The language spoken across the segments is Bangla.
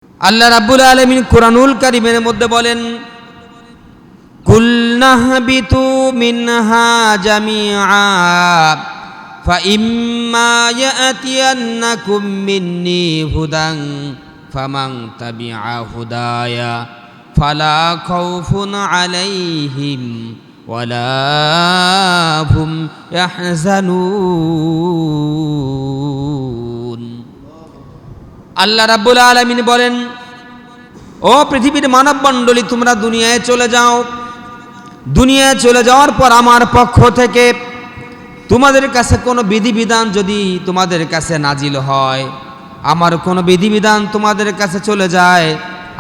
আল্লাহ রাব্বুল আলামিন কুরআনুল কারীমের মধ্যে বলেন, কুল নাহবিতু মিনহা জামিআ ফাইম্মা ইয়াতিয়ান্নাকুম মিন্নি হুদান ফামান তাবিআ হুদায়া ফালা খাউফুন আলাইহিম ওয়ালা হুম ইয়াহজানুন। আল্লাহ রাব্বুল আলামিন বলেন, ও পৃথিবীর মানব মণ্ডলী, তোমরা দুনিয়ায় চলে যাও। দুনিয়ায় চলে যাওয়ার পর আমার পক্ষ থেকে তোমাদের কাছে কোনো বিধিবিধান যদি তোমাদের কাছে নাজিল হয়, আমার কোনো বিধিবিধান তোমাদের কাছে চলে যায়,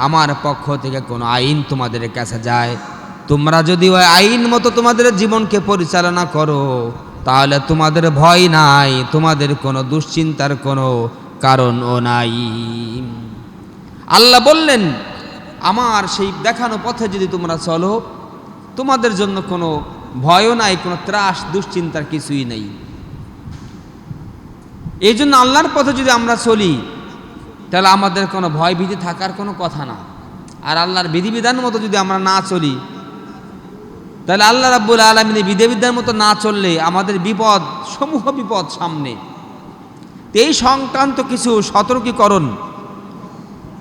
আমার পক্ষ থেকে কোনো আইন তোমাদের কাছে যায়, তোমরা যদি ওই আইন মতো তোমাদের জীবনকে পরিচালনা করো, তাহলে তোমাদের ভয় নাই, তোমাদের কোনো দুশ্চিন্তার কোনো কারণও নাই। আল্লাহ বললেন, আমার সেই দেখানো পথে যদি তোমরা চলো, তোমাদের জন্য কোনো ভয়ও নাই, কোনো ত্রাস দুশ্চিন্তার কিছুই নেই। এই জন্য আল্লাহর পথে যদি আমরা চলি, তাহলে আমাদের কোনো ভয় ভীতি থাকার কোনো কথা না। আর আল্লাহর বিধিবিধান মতো যদি আমরা না চলি, তাহলে আল্লাহ রাব্বুল আলামিনের বিধিবিধান মতো না চললে আমাদের বিপদ, সমূহ বিপদ সামনে। এই সংক্রান্ত কিছু সতর্কীকরণ,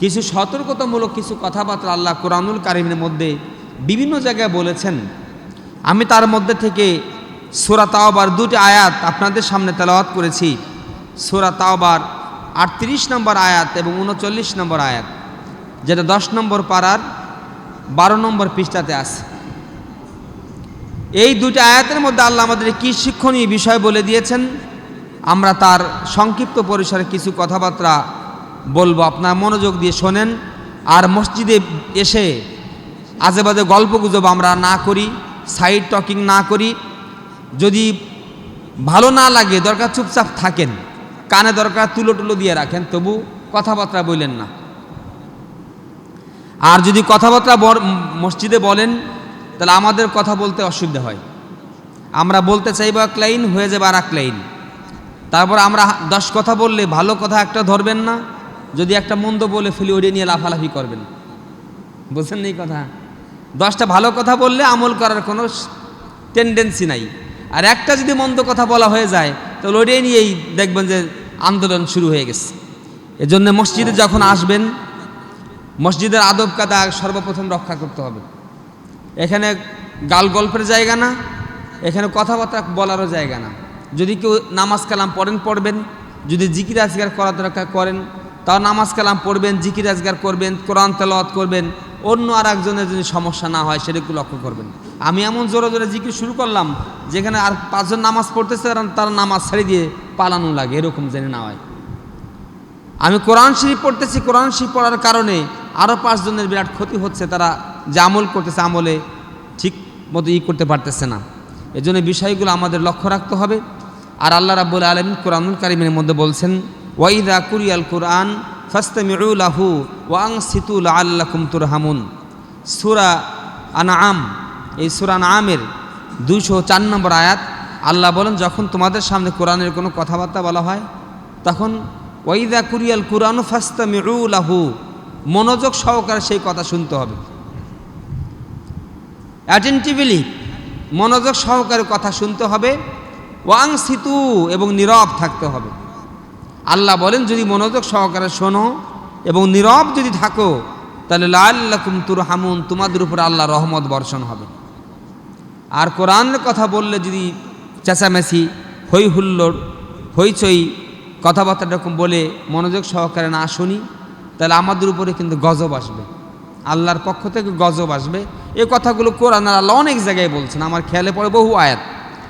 কিছু সতর্কতামূলক কিছু কথাবার্তা আল্লাহ কুরআনুল কারীমের মধ্যে বিভিন্ন জায়গায় বলেছেন। আমি তার মধ্যে থেকে সূরা তাওবার দুটি আয়াত আপনাদের সামনে তেলাওয়াত করেছি। সূরা তাওবার 38 নম্বর আয়াত এবং 39 নম্বর আয়াত, যেটা 10 নম্বর পারার 12 নম্বর পৃষ্ঠাতে আছে। এই দুটি আয়াতের মধ্যে আল্লাহ আমাদের কি শিক্ষণীয় বিষয় বলে দিয়েছেন, আমরা তার সংক্ষিপ্ত পরিসরে কিছু কথাবার্তা বলবো, আপনার মনোযোগ দিয়ে শোনেন। আর মসজিদে এসে আজেবাজে গল্প গুজব আমরা না করি, সাইড টকিং না করি। যদি ভালো না লাগে, দরকার চুপচাপ থাকেন, কানে দরকার তুলো টুলো দিয়ে রাখেন, তবু কথাবার্তা বললেন না। আর যদি কথাবার্তা মসজিদে বলেন, তাহলে আমাদের কথা বলতে অসুবিধা হয়। আমরা বলতে চাইবো এক লাইন, হয়ে যাবে আর এক লাইন। তারপর আমরা 10 কথা বললে ভালো কথা একটা ধরবেন না, যদি একটা মন্দ বলে ফেলি ওড়িয়ে নিয়ে লাফালাফি করবেন। বুঝছেন এই কথা? 10টা ভালো কথা বললে আমল করার কোনো টেন্ডেন্সি নাই। আর একটা যদি মন্দ কথা বলা হয়ে যায়, তাহলে ওড়িয়ে নিয়েই দেখবেন যে আন্দোলন শুরু হয়ে গেছে। এজন্য মসজিদে যখন আসবেন, মসজিদের আদব কায়দা সর্বপ্রথম রক্ষা করতে হবে। এখানে গাল গল্পের জায়গা না, এখানে কথাবার্তা বলারও জায়গা না। যদি কেউ নামাজ কালাম পড়বেন, যদি জিকির আজগার করার দরকার করেন, তাও নামাজ কালাম পড়বেন, জিকির আজগার করবেন, কোরআন তেলাওয়াত করবেন। অন্য আর একজনের যদি সমস্যা না হয় সেটাকে লক্ষ্য করবেন। আমি এমন জোরে জোরে জিকির শুরু করলাম, যেখানে আর 5 জন নামাজ পড়তেছে, তারা নামাজ ছেড়ে দিয়ে পালানো লাগে, এরকম জেনে না হয়। আমি কোরআন শরীফ পড়তেছি, কোরআন শরীফ পড়ার কারণে আরও 5 জনের বিরাট ক্ষতি হচ্ছে, তারা যে আমল করতেছে আমলে ঠিক মতো করতে পারতেছে না। এজন্য বিষয়গুলো আমাদের লক্ষ্য রাখতে হবে। আর আল্লাহ রাব্বুল আলামিন কুরআনুল কারীমের মধ্যে বলছেন, ওয়াইদা কুরিয়াল কুরআন ফাসতামিউ লাহু ওয়া আনসিতু লাআল্লাকুম তুরহামুন। সূরা আনআম, এই সূরা আনআমের 204 নম্বর আয়াত। আল্লাহ বলেন, যখন তোমাদের সামনে কোরআনের কোনো কথাবার্তা বলা হয়, তখন ওয়াইদা কুরিয়াল কুরআনু ফাসতামিউ লাহু, মনোযোগ সহকারে সেই কথা শুনতে হবে। অ্যাটেন্টিভলি মনোযোগ সহকারে কথা শুনতে হবে। ওয়াংসিতু, এবং নীরব থাকতে হবে। আল্লাহ বলেন, যদি মনোযোগ সহকারে শোনো এবং নীরব যদি থাকো, তাহলে লাআল্লাকুম তুরহামুন, তোমাদের উপর আল্লাহ রহমত বর্ষণ হবে। আর কোরআনের কথা বললে যদি চেঁচামেচি, হই হুল্লোড়, হইচই, কথাবার্তা এরকম বলে মনোযোগ সহকারে না শুনি, তাহলে আমাদের উপরে কিন্তু গজব আসবে, আল্লাহর পক্ষ থেকে গজব আসবে। এই কথাগুলো কোরআনের আল্লাহ অনেক জায়গায় বলছেন, আমার খেয়ালে পড়ে বহু আয়াত।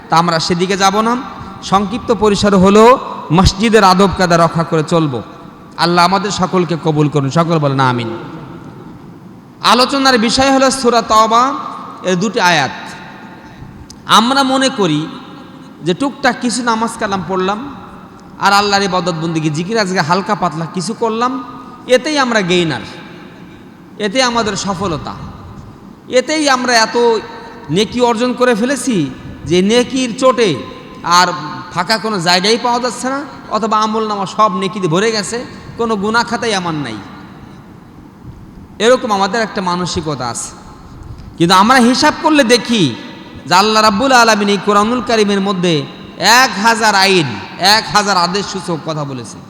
তা আমরা সেদিকে যাব না। সংক্ষিপ্ত পরিসর হলো মসজিদের আদব কায়দা রক্ষা করে চলব। আল্লাহ আমাদের সকলকে কবুল করুন, সকল বলেন আমিন। আলোচনার বিষয় হলো সূরা তাওবা এর 2টি আয়াত। আমরা মনে করি যে টুকটাক কিছু নামাজ কালাম পড়লাম আর আল্লাহর ইবাদত বন্দেগী জিকির আজকে হালকা পাতলা কিছু করলাম, এতেই আমরা গেইনার, এতেই আমাদের সফলতা, এতেই আমরা এত নেকি অর্জন করে ফেলেছি যে নেকির চোটে আর ফাঁকা কোনো জায়গায় পাওয়া যাচ্ছে না, অথবা আমল নামা সব নেকিতে ভরে গেছে, কোনো গুনাহ খাতাই আমার নাই। এরকম আমাদের একটা মানসিকতা আছে। কিন্তু আমরা হিসাব করলে দেখি যে আল্লাহ রাব্বুল আলামিন এই কোরআনুল কারীমের মধ্যে 1000 আইন, 1000 আদেশ সূচক কথা বলেছেন,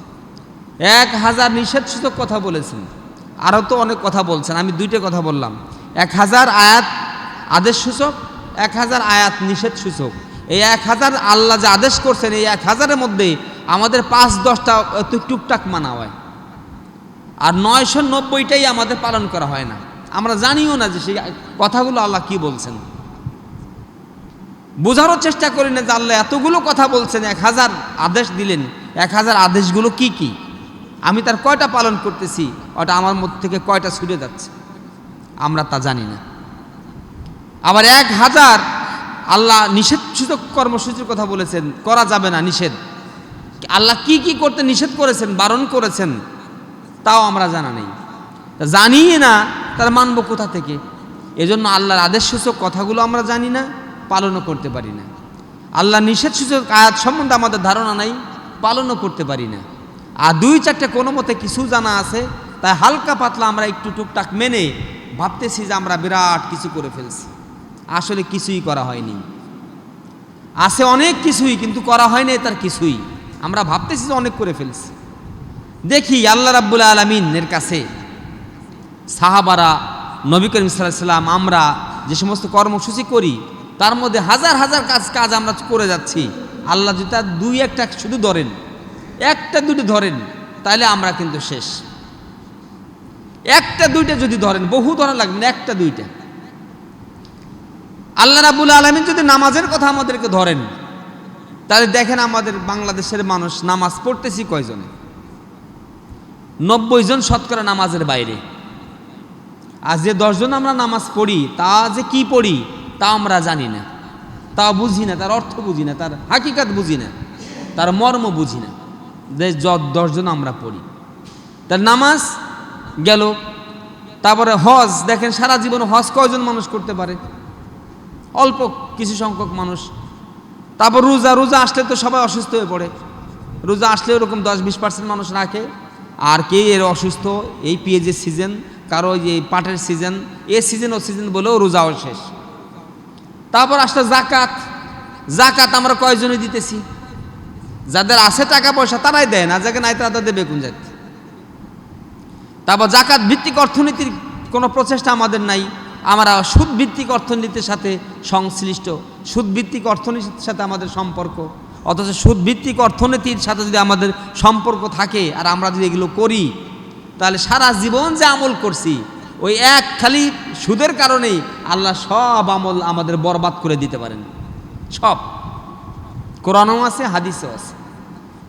1000 নিষেধ সূচক কথা বলেছেন, আরও তো অনেক কথা বলছেন। আমি দুইটা কথা বললাম, 1000 আয়াত আদেশ সূচক, 1000 আয়াত নিষেধ সূচক। এই 1000 আল্লাহ যে আদেশ করছেন, এই 1000-এর মধ্যে আমাদের 5-10টা টুকটাক মানা হয়, আর 990টাই আমাদের পালন করা হয় না। আমরা জানিও না যে সেই কথাগুলো আল্লাহ কি বলছেন, বোঝারও চেষ্টা করি না যে আল্লাহ এতগুলো কথা বলছেন, 1000 আদেশ দিলেন, 1000 আদেশগুলো কি কি, আমি তার কয়টা পালন করতেছি, ওটা আমার মধ্যে থেকে কয়টা ছুটে যাচ্ছে, আমরা তা জানি না। আবার 1000 আল্লাহ নিষেধ সূচক কর্মসূচির কথা বলেছেন, করা যাবে না, নিষেধ। আল্লাহ কি কি করতে নিষেধ করেছেন, বারণ করেছেন, তাও আমরা জানা নেই। জানিই না, তার মানব কোথা থেকে? এজন্য আল্লাহর আদেশ সূচক কথাগুলো আমরা জানি না, পালনও করতে পারি না। আল্লাহ নিষেধ সূচক আয়াত সম্বন্ধে আমাদের ধারণা নাই, পালনও করতে পারি না। আর 2-4টে কোনো মতে কিছু জানা আছে, তাই হালকা পাতলা আমরা একটু টুকটাক মেনে ভাবতেছি যে আমরা বিরাট কিছু করে ফেলছি। আসলে কিছুই করা হয়নি। আছে অনেক কিছুই, কিন্তু করা হয়নি তার কিছুই। আমরা ভাবতেছি যে অনেক করে ফেলছি। দেখি আল্লাহ রাব্বুল আলামিনের কাছে সাহাবারা, নবী করিম সাল্লাল্লাহু আলাইহি ওয়াসাল্লাম, আমরা যে সমস্ত কর্মসূচি করি তার মধ্যে হাজার হাজার কাজ আমরা করে যাচ্ছি। আল্লাহ যদি তার 2-1টা শুধু ধরেন, 1টা-2টা ধরেন, তাহলে আমরা কিন্তু শেষ। 1টা-2টা যদি ধরেন, বহু ধরা লাগবে না, 1টা-2টা। আল্লাহ রাব্বুল আলামিন যদি নামাজের কথা আমাদেরকে ধরেন, তাহলে দেখেন আমাদের বাংলাদেশের মানুষ নামাজ পড়তেছি কয়জনে? 90 জন শতকরা নামাজের বাইরে। আর যে 10 জন আমরা নামাজ পড়ি, তা যে কি পড়ি তা আমরা জানি না, তা বুঝি না, তার অর্থ বুঝি না, তার হাকিকাত বুঝি না, তার মর্ম বুঝি না। যে 10 জন আমরা পড়ি, তার নামাজ গেল। তারপরে হজ, দেখেন সারা জীবন হজ কয়জন মানুষ করতে পারে? অল্প কিছু সংখ্যক মানুষ। তারপর রোজা আসলে তো সবাই অসুস্থ হয়ে পড়ে। রোজা আসলে ওরকম 10-20% মানুষ রাখে। আর কে এর অসুস্থ, এই পেঁয়াজের সিজন, কারো এই পাটের সিজন, এ সিজন ও সিজন বলেও রোজাও শেষ। তারপর আসলে জাকাত আমরা কয়জনে দিতেছি? যাদের আছে টাকা পয়সা তারাই দেয়, না যাকে নাই তারা দেবে কোন জাতি? তারপর জাকাত ভিত্তিক অর্থনীতির কোনো প্রচেষ্টা আমাদের নাই। আমরা সুদ ভিত্তিক অর্থনীতির সাথে সংশ্লিষ্ট, সুদ ভিত্তিক অর্থনীতির সাথে আমাদের সম্পর্ক। অথচ সুদ ভিত্তিক অর্থনীতির সাথে যদি আমাদের সম্পর্ক থাকে আর আমরা যদি এগুলো করি, তাহলে সারা জীবন যে আমল করছি, ওই এক খালি সুদের কারণেই আল্লাহ সব আমল আমাদের বরবাদ করে দিতে পারেন। সব কোরআনও আছে, হাদিসও আছে।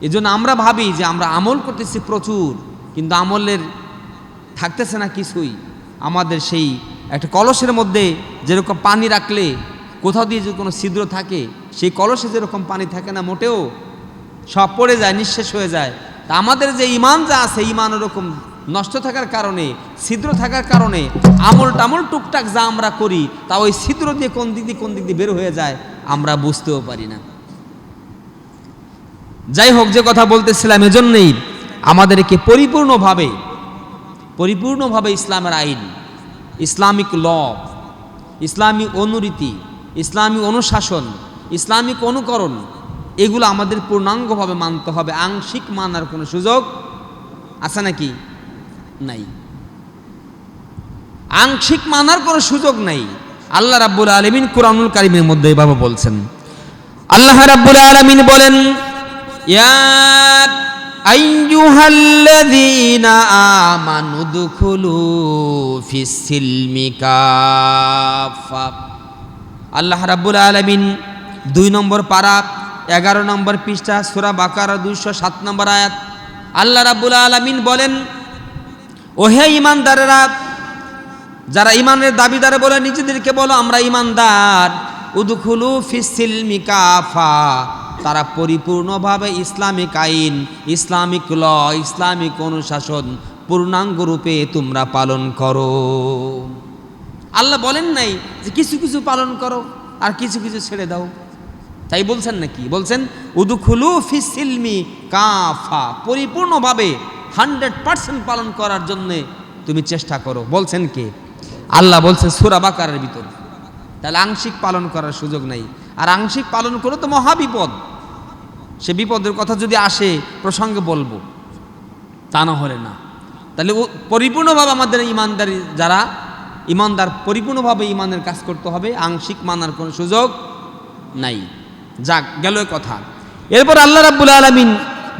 এই জন্য আমরা ভাবি যে আমরা আমল করতেছি প্রচুর, কিন্তু আমলের থাকতেছে না কিছুই। আমাদের সেই একটা কলসের মধ্যে যেরকম পানি রাখলে কোথাও দিয়ে যদি কোনো ছিদ্র থাকে, সেই কলসে যেরকম পানি থাকে না মোটেও, সব পড়ে যায়, নিঃশেষ হয়ে যায়। তা আমাদের যে ইমান যা আছে, ইমান ওরকম নষ্ট থাকার কারণে, ছিদ্র থাকার কারণে আমল টুকটাক যা আমরা করি, তা ওই ছিদ্র দিয়ে কোন দিক দিয়ে বের হয়ে যায় আমরা বুঝতেও পারি না। যাই হোক, যে কথা বলতেছিলাম, এজন্যই আমাদেরকে পরিপূর্ণভাবে ইসলামের আইন, ইসলামিক ল, ইসলামিক অনুরীতি, ইসলামিক অনুশাসন, ইসলামিক অনুকরণ, এগুলো আমাদের পূর্ণাঙ্গভাবে মানতে হবে। আংশিক মানার কোনো সুযোগ আছে নাকি? নাই। আংশিক মানার কোনো সুযোগ নাই। আল্লাহ রাব্বুল আলামিন কুরআনুল কারীমের মধ্যে এভাবে বলছেন। আল্লাহ রাব্বুল আলামিন বলেন, ইয়া আইয়ুহাল্লাযীনা আমানু দুখুলু ফিস সিলমি কাফা। আল্লাহ রাব্বুল আলামিন 2 নম্বর পারা 11 নম্বর পৃষ্ঠা সূরা বাকারা 207 নম্বর আয়াত। আল্লাহ রাব্বুল আলামিন বলেন, ওহে ঈমানদারেরা, যারা ঈমানের দাবিদার বলে নিজেদেরকে বলো আমরা ঈমানদার, উদখুলু ফিস সিলমি কাফা, তারা পরিপূর্ণভাবে ইসলামিক আইন, ইসলামিক ল, ইসলামিক অনুশাসন পূর্ণাঙ্গ রূপে তোমরা পালন করো। আল্লাহ বলেন নাই যে কিছু কিছু পালন করো আর কিছু কিছু ছেড়ে দাও, তাই বলছেন নাকি? বলছেন উদখুলু ফিস সিলমি কাফা, পরিপূর্ণভাবে 100% পালন করার জন্যে তুমি চেষ্টা করো। বলছেন কে? আল্লাহ বলছেন সূরা বাকারার ভিতর। তাহলে আংশিক পালন করার সুযোগ নাই। আর আংশিক পালন করে তো মহাবিপদ। সে বিপদের কথা যদি আসে প্রসঙ্গে বলবো, তা না হলে না। তাহলে পরিপূর্ণভাবে আমাদের ইমানদারি যারা ইমানদার, পরিপূর্ণভাবে ইমানের কাজ করতে হবে, আংশিক মানার কোনো সুযোগ নাই। যাক, গেল কথা। এরপর আল্লাহ রাব্বুল আলামিন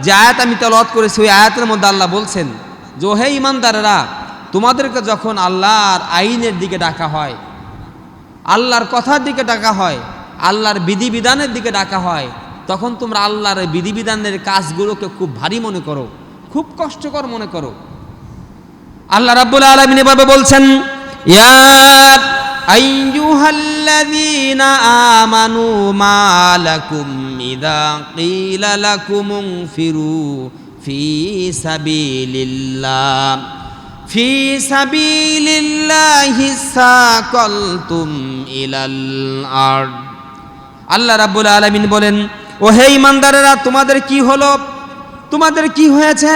যে আয়াত আমি তেলাওয়াত করেছি, ওই আয়াতের মধ্যে আল্লাহ বলছেন যে হে ইমানদারেরা, তোমাদেরকে যখন আল্লাহর আইনের দিকে ডাকা হয়, আল্লাহর কথার দিকে ডাকা হয়, আল্লাহর বিধিবিধানের দিকে ডাকা হয়, তখন তোমরা আল্লাহর বিধিবিধানের কাজগুলোকে খুব ভারী মনে করো, খুব কষ্টকর মনে করো। আল্লাহ রাব্বুল আলামিন এভাবে বলছেন, ইয়া আইয়ুহাল্লাযীনা আমানু মা লাকুম ইযা ক্বিলা লাকুম ইনফিরু ফি সাবিলিল্লাহি সাকালতুম ইলাল আরদ। আল্লাহ রাব্বুল আলামিন বলেন, ও হে ইমানদারেরা, তোমাদের কি হলো, তোমাদের কি হয়েছে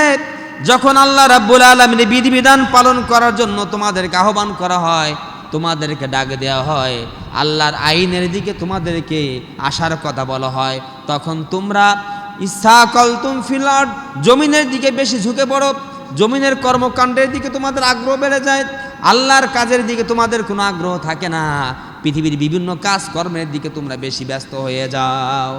যখন আল্লাহ রাব্বুল আলামিনের বিধিবিধান পালন করার জন্য তোমাদেরকে আহ্বান করা হয়, তোমাদেরকে ডাক দেওয়া হয়, আল্লাহর আইনের দিকে তোমাদেরকে আসার কথা বলা হয়, তখন তোমরা ইসসাকালতুম ফিল আরদ, জমিনের দিকে বেশি ঝুঁকে পড়ো, জমিনের কর্মকাণ্ডের দিকে তোমাদের আগ্রহ বেড়ে যায়, আল্লাহর কাজের দিকে তোমাদের কোনো আগ্রহ থাকে না, পৃথিবীর বিভিন্ন কাজ কর্মের দিকে তোমরা বেশি ব্যস্ত হয়ে যাও।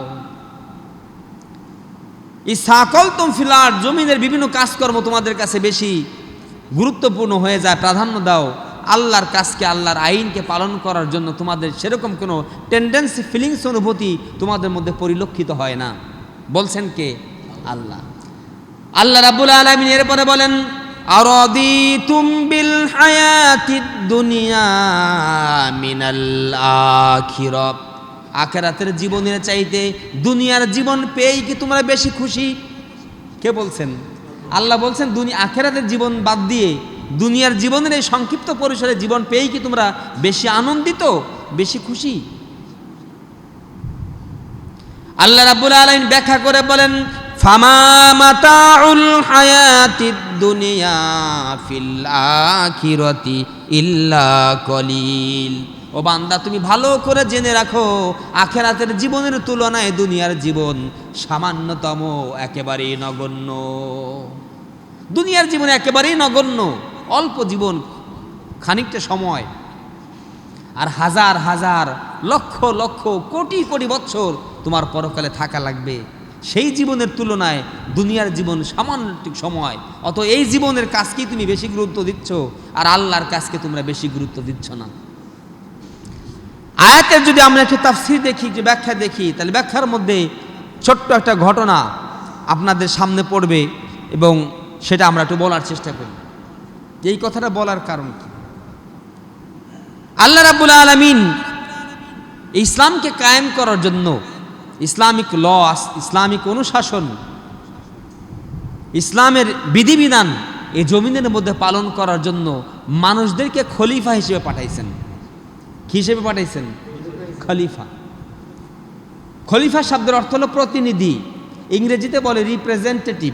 ইসসাকালতুম ফিল আরদ, জমিনের বিভিন্ন কাজকর্ম তোমাদের কাছে বেশি গুরুত্বপূর্ণ হয়ে যায়, প্রাধান্য দাও। আল্লাহর কাজকে, আল্লাহর আইনকে পালন করার জন্য তোমাদের সেরকম কোনো টেন্ডেন্সি, ফিলিংস, অনুভূতি তোমাদের মধ্যে পরিলক্ষিত হয় না। বলছেন কে? আল্লাহ। আল্লাহ রাব্বুল আলামিন এরপরে বলেন, আরাদিতুম বিল হায়াতিদ দুনিয়া মিনাল আখিরাহ, আখিরাতের জীবনের চাইতে দুনিয়ার জীবন পেয়েই কি তোমরা বেশি খুশি? কে বলছেন? আল্লাহ বলছেন, আখিরাতের জীবন বাদ দিয়ে দুনিয়ার জীবনের এই সংক্ষিপ্ত পরিসরে জীবন পেয়েই কি তোমরা বেশি আনন্দিত, বেশি খুশি? আল্লাহ রাব্বুল আলামিন ব্যাখ্যা করে বলেন, ফামা মাতাউল হায়াতিদ দুনিয়া ফিল আখিরাতি ইল্লা কলিল। ও বান্দা, তুমি ভালো করে জেনে রাখো, আখিরাতের জীবনের তুলনায় দুনিয়ার জীবন সামান্যতম, একেবারেই নগণ্য। দুনিয়ার জীবন একেবারেই নগণ্য, অল্প জীবন, খানিকটা সময়। আর হাজার হাজার, লক্ষ লক্ষ, কোটি কোটি বছর তোমার পরকালে থাকা লাগবে। সেই জীবনের তুলনায় দুনিয়ার জীবন সামান্য সময়। অত এই জীবনের কাজকেই তুমি বেশি গুরুত্ব দিচ্ছ, আর আল্লাহর কাজকে তোমরা বেশি গুরুত্ব দিচ্ছ না। আয়াতের যদি আমরা একটু তাফসীর দেখি, যে ব্যাখ্যা দেখি, তাহলে ব্যাখ্যার মধ্যে ছোট্ট একটা ঘটনা আপনাদের সামনে পড়বে, এবং সেটা আমরা একটু বলার চেষ্টা করি। এই কথাটা বলার কারণ কি? আল্লাহ রাব্বুল আলামিন ইসলামকে কায়েম করার জন্য, ইসলামিক ল, ইসলামিক অনুশাসন, ইসলামের বিধিবিধান এই জমিনের মধ্যে পালন করার জন্য মানুষদেরকে খলিফা হিসেবে পাঠাইছেন। কি হিসেবে পাঠাইছেন? খলিফা। খলিফা শব্দের অর্থ হলো প্রতিনিধি, ইংরেজিতে বলে রিপ্রেজেন্টেটিভ।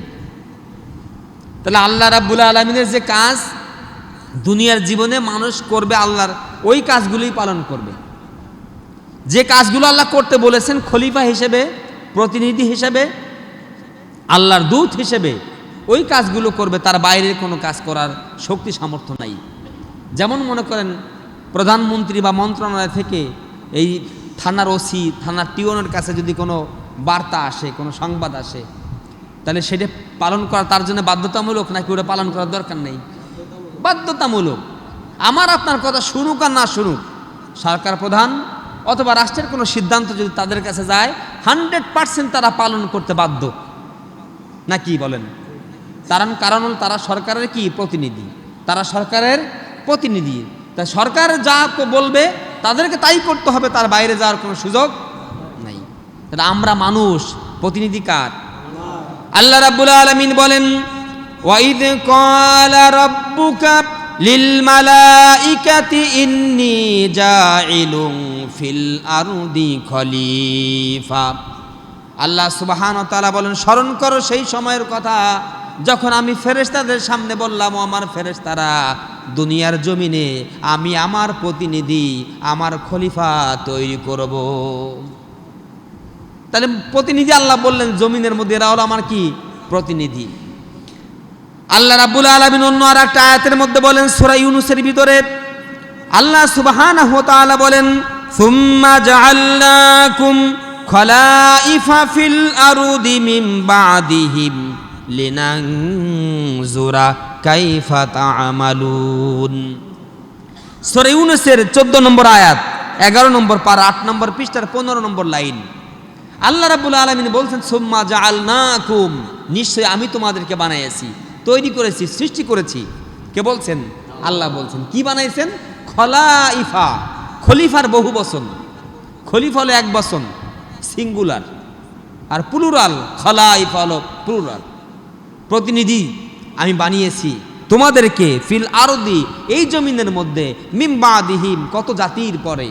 তাহলে আল্লাহ রাব্বুল আলামিনের যে কাজ দুনিয়ার জীবনে মানুষ করবে, আল্লাহর ওই কাজগুলোই পালন করবে। যে কাজগুলো আল্লাহ করতে বলেছেন, খলিফা হিসেবে, প্রতিনিধি হিসেবে, আল্লাহর দূত হিসেবে ওই কাজগুলো করবে, তার বাইরের কোনো কাজ করার শক্তি সামর্থ্য নাই। যেমন মনে করেন, প্রধানমন্ত্রী বা মন্ত্রণালয় থেকে এই থানার ওসি, থানার টিওনের কাছে যদি কোনো বার্তা আসে, কোনো সংবাদ আসে, তাহলে সেটা পালন করা তার জন্য বাধ্যতামূলক, নাকি ওটা পালন করার দরকার নেই? বাধ্যতামূলক। আমার আপনার কথা শুনুক আর না শুনুক, সরকার প্রধান অথবা রাষ্ট্রের কোনো সিদ্ধান্ত যদি তাদের কাছে যায়, 100% তারা পালন করতে বাধ্য, নাকি বলেন? কারণ তারা সরকারের কি প্রতিনিধি, তারা সরকারের প্রতিনিধি। তা সরকার যা বলবে তাদেরকে তাই করতে হবে, তার বাইরে যাওয়ার কোনো সুযোগ নাই। তাহলে আমরা মানুষ, প্রতিনিধি কার? আল্লাহ রাব্বুল আলামিন বলেন, ওয়াইদ ক্বালা রাব্বুকা লিল মালাইকাতি ইন্নী জাইলুন ফিল আরদি খলিফা। আল্লাহ সুবহানাহু ওয়া তাআলা বলেন, স্মরণ করো সেই সময়ের কথা যখন আমি ফেরেশতাদের সামনে বললাম, ও আমার ফেরেশতারা, দুনিয়ার জমিনে আমি আমার প্রতিনিধি, আমার খলিফা তৈরি করব। তাহলে প্রতিনিধি আল্লাহ বললেন জমিনের মধ্যে, এরা হলো আমার কি প্রতিনিধি। আল্লাহ রাব্বুল আলামিন অন্য আর একটা আয়াতের মধ্যে বলেন, সূরা ইউনূসের ভিতরে আল্লাহ সুবহানাহু ওয়া তাআলা বলেন, সুম্মা জাআলনাকুম খলাইফা ফিল আরদি মিন বাদিহিম লিনানজুরা কাইফা তা'মালুন। সূরা ইউনূসের 14 নম্বর আয়াত, 11 নম্বর পারা, 8 নম্বর পৃষ্ঠার 15 নম্বর লাইন। আল্লাহ রাব্বুল আলামিন বলছেন, সুম্মা জাআলনাকুম, নিশ্চয় আমি তোমাদেরকে বানাইছি, তৈরি করেছি, সৃষ্টি করেছি। কে বলছেন? আল্লাহ বলছেন। কি বানাইছেন? খলাইফা, খলিফার বহু বচন। খলিফা হলো এক বচন, সিঙ্গুলার, আর প্লুরাল খলাইফা হলো প্লুরাল। প্রতিনিধি আমি বানিয়েছি তোমাদেরকে, ফিল আরদি, এই জমিনের মধ্যে, মিন বাদিহিম, কত জাতির পরে,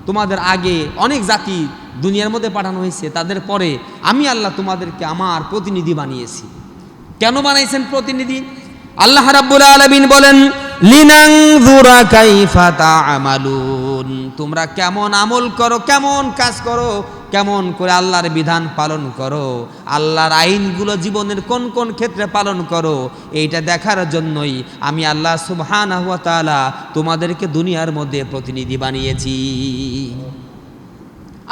তোমাদের আগে অনেক জাতি দুনিয়ার মধ্যে পাঠানো হয়েছে, তাদের পরে আমি আল্লাহ তোমাদেরকে আমার প্রতিনিধি বানিয়েছি। কেন বানাইছেন প্রতিনিধি? আল্লাহ রাব্বুল আলামিন বলেন, লিনানজুরা কাইফা তা'মালুন, তোমরা কেমন আমল করো, কেমন কাজ করো, কেমন করে আল্লাহর বিধান পালন করো, আল্লাহর আইনগুলো জীবনের কোন কোন ক্ষেত্রে পালন করো, এইটা দেখার জন্যই আমি আল্লাহ সুবহানাহু ওয়া তাআলা তোমাদেরকে দুনিয়ার মধ্যে প্রতিনিধি বানিয়েছি।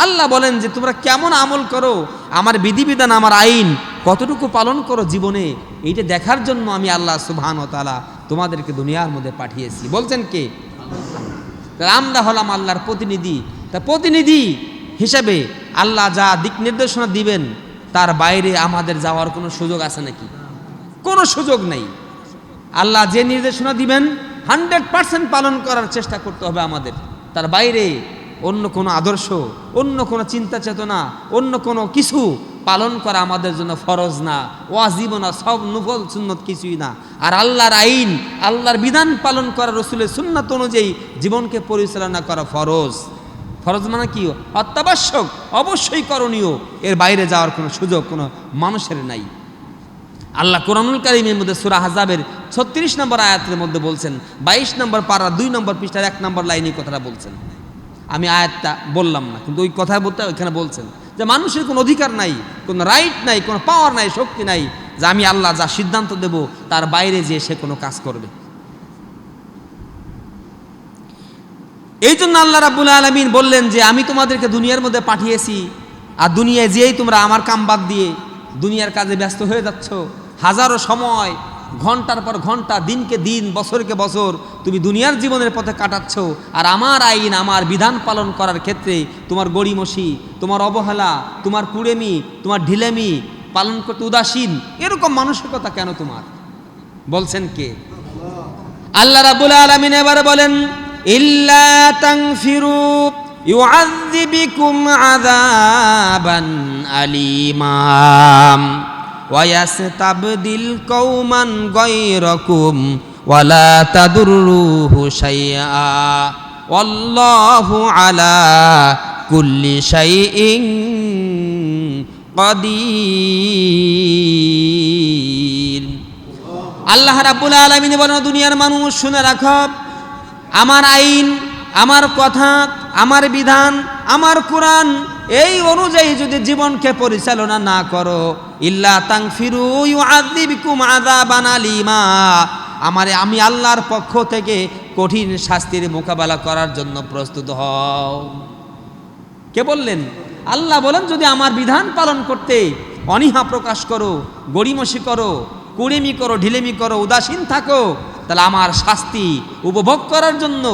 আল্লাহ বলেন যে তোমরা কেমন আমল করো, আমার বিধিবিধান, আমার আইন কতটুকু পালন করো জীবনে, এইটা দেখার জন্য আমি আল্লাহ সুবহানাহু ওয়া তাআলা তোমাদেরকে দুনিয়ার মধ্যে পাঠিয়েছি। বলছেন কে? আমরা হলাম আল্লাহর প্রতিনিধি। তা প্রতিনিধি হিসাবে আল্লাহ যা দিক নির্দেশনা দিবেন, তার বাইরে আমাদের যাওয়ার কোনো সুযোগ আছে নাকি? কোনো সুযোগ নেই। আল্লাহ যে নির্দেশনা দিবেন 100% পালন করার চেষ্টা করতে হবে আমাদের। তার বাইরে অন্য কোনো আদর্শ, অন্য কোনো চিন্তা চেতনা, অন্য কোনো কিছু পালন করা আমাদের জন্য ফরজ না, ওয়াজিব না, সব নফল সুন্নত কিছুই না। আর আল্লাহর আইন, আল্লাহর বিধান পালন করা, রাসূলের সুন্নাত অনুযায়ী জীবনকে পরিচালনা করা ফরজ। ফরজ মানে কি? অত্যাবশ্যক, অবশ্যই করণীয়। এর বাইরে যাওয়ার কোনো সুযোগ কোনো মানুষের নাই। আল্লাহ কোরআনুল কারীমের মধ্যে সূরা আহজাবের 36 নম্বর আয়াতের মধ্যে বলছেন, 22 নম্বর পারা 2 নম্বর পৃষ্ঠার 1 নম্বর লাইনে কথাটা বলছেন। আমি আয়াতটা বললাম না, কিন্তু ওই কথা বলতে ওইখানে বলছেন যে মানুষের কোনো অধিকার নাই, কোনো রাইট নাই, কোনো পাওয়ার নাই, শক্তি নাই যে আমি আল্লাহ যা সিদ্ধান্ত দেব তার বাইরে যেয়ে সে কোনো কাজ করবে। এই জন্য আল্লাহ রাব্বুল আলামিন বললেন যে আমি তোমাদেরকে দুনিয়ার মধ্যে পাঠিয়েছি, আর দুনিয়ায় যেই তোমরা আমার কাম বাদ দিয়ে দুনিয়ার কাজে ব্যস্ত হয়ে যাচ্ছ, হাজারো সময়, ঘন্টার পর ঘন্টা, দিনকে দিন, বছরকে বছর তুমি দুনিয়ার জীবনের পথে কাটাচ্ছ, আর আমার আইন, আমার বিধান পালন করার ক্ষেত্রে তোমার গড়িমসি, তোমার অবহেলা, তোমার কুড়েমি, তোমার ঢিলেমি পালন করতে উদাসীন, এরকম মানসিকতা কেন তোমার? বলছেন কে? আল্লাহ রাব্বুল আলামিন এবারে বলেন, ইল্লা তানফিরু ইউআযযিবিকুম আযাবান আলীমা ওয়ায়াস্তাবদিল কওমান গায়রাকুম ওয়ালা তাদুররুহু শাইআ ওয়াল্লাহু আলা কুল্লি শাইইন কাদির। আল্লাহ রাব্বুল আলামিন বলেন, দুনিয়ার মানুষ শুনে রাখো, আমার আইন, আমার কথা, আমার বিধান, আমার কোরআন, এই অনুযায়ী যদি জীবনকে পরিচালনা না করো, ইল্লা তানফিরু ইউআযযিবকুম আযাবান আলীমা, আমি আল্লাহর পক্ষ থেকে কঠিন শাস্তির মোকাবেলা করার জন্য প্রস্তুত হও। কে বললেন? আল্লাহ বলেন, যদি আমার বিধান পালন করতে অনীহা প্রকাশ করো, গড়িমসি করো, কুড়েমি করো, ঢিলেমি করো, উদাসীন থাকো, তাহলে আমার শাস্তি উপভোগ করার জন্য,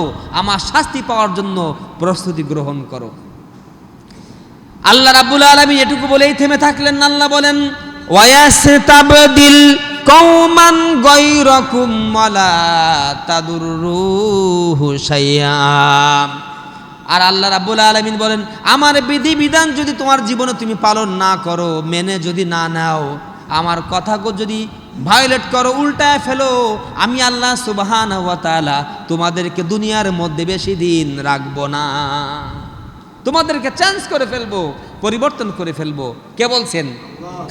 আমার শাস্তি পাওয়ার জন্য প্রস্তুতি গ্রহণ করো। আল্লাহ রাব্বুল আলামিন এটুকু বলেই থেমে থাকলেন না। আল্লাহ বলেন, ওয়ায়াস্তাবদিল কওমান গায়রাকুম ওয়ালা তাদুররুহু শাইআ। আর আল্লাহ রাব্বুল আলামিন বলেন, আমার বিধিবিধান যদি তোমার জীবনে তুমি পালন না করো, মেনে যদি না নাও, আমার কথাকে যদি ভায়োলেট করো, উল্টায় ফেলো, আমি আল্লাহ সুবহানাহু ওয়া তাআলা তোমাদেরকে দুনিয়ার মধ্যে বেশি দিন রাখবো না, তোমাদেরকে চেঞ্জ করে ফেলবো, পরিবর্তন করে ফেলবো। কে বলছেন?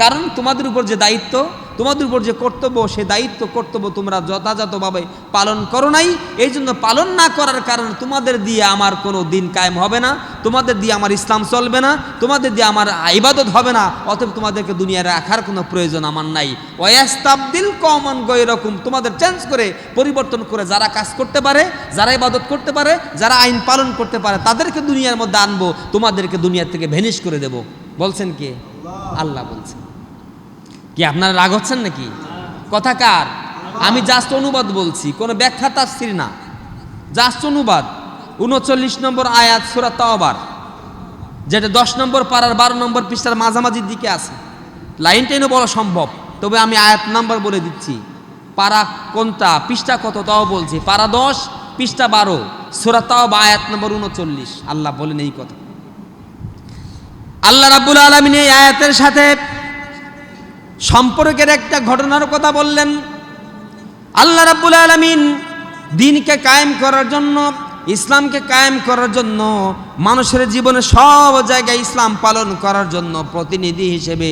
কারণ তোমাদের উপর যে দায়িত্ব, তোমাদের উপর যে কর্তব্য, সে দায়িত্ব কর্তব্য তোমরা যথাযথভাবে পালন করো নাই। এই জন্য পালন না করার কারণে তোমাদের দিয়ে আমার কোনো দিন কায়েম হবে না, তোমাদের দিয়ে আমার ইসলাম চলবে না, তোমাদের দিয়ে আমার ইবাদত হবে না। অতএব তোমাদেরকে দুনিয়ায় রাখার কোনো প্রয়োজন আমার নাই। ওয়াস্তাবদিল কওমান গায়রাকুম, তোমাদের চেঞ্জ করে, পরিবর্তন করে যারা কাজ করতে পারে, যারা ইবাদত করতে পারে, যারা আইন পালন করতে পারে, তাদেরকে দুনিয়ার মধ্যে আনবো, তোমাদেরকে দুনিয়া থেকে ভ্যানিশ করে দেব। বলছেন কে? আল্লাহ বলছেন। কি আপনারা রাগ হচ্ছেন নাকি? কথা কার? আমি জাস্ট অনুবাদ বলছি, কোনো ব্যাখ্যা তাফসীর না, জাস্ট অনুবাদ। 39 নম্বর আয়াত সূরা তাওবার, যেটা 10 নম্বর পারার 12 নম্বর পৃষ্ঠার মাঝামাঝির দিকে আছে। লাইন টেনে বলা সম্ভব, তবে আমি আয়াত নাম্বার বলে দিচ্ছি। পারা কোনটা, পৃষ্ঠা কত তাও বলছি। পারা 10, পৃষ্ঠা 12, সূরা তাওবা, আয়াত নম্বর 39। আল্লাহ বলেন এই কথা। আল্লাহ রাব্বুল আলামিন এই আয়াতের সাথে সম্পর্কের একটা ঘটনার কথা বললেন। আল্লাহ রাব্বুল আলামিন দ্বীনকে কায়েম করার জন্য, ইসলামকে কায়েম করার জন্য, মানুষের জীবনে সব জায়গায় ইসলাম পালন করার জন্য প্রতিনিধি হিসেবে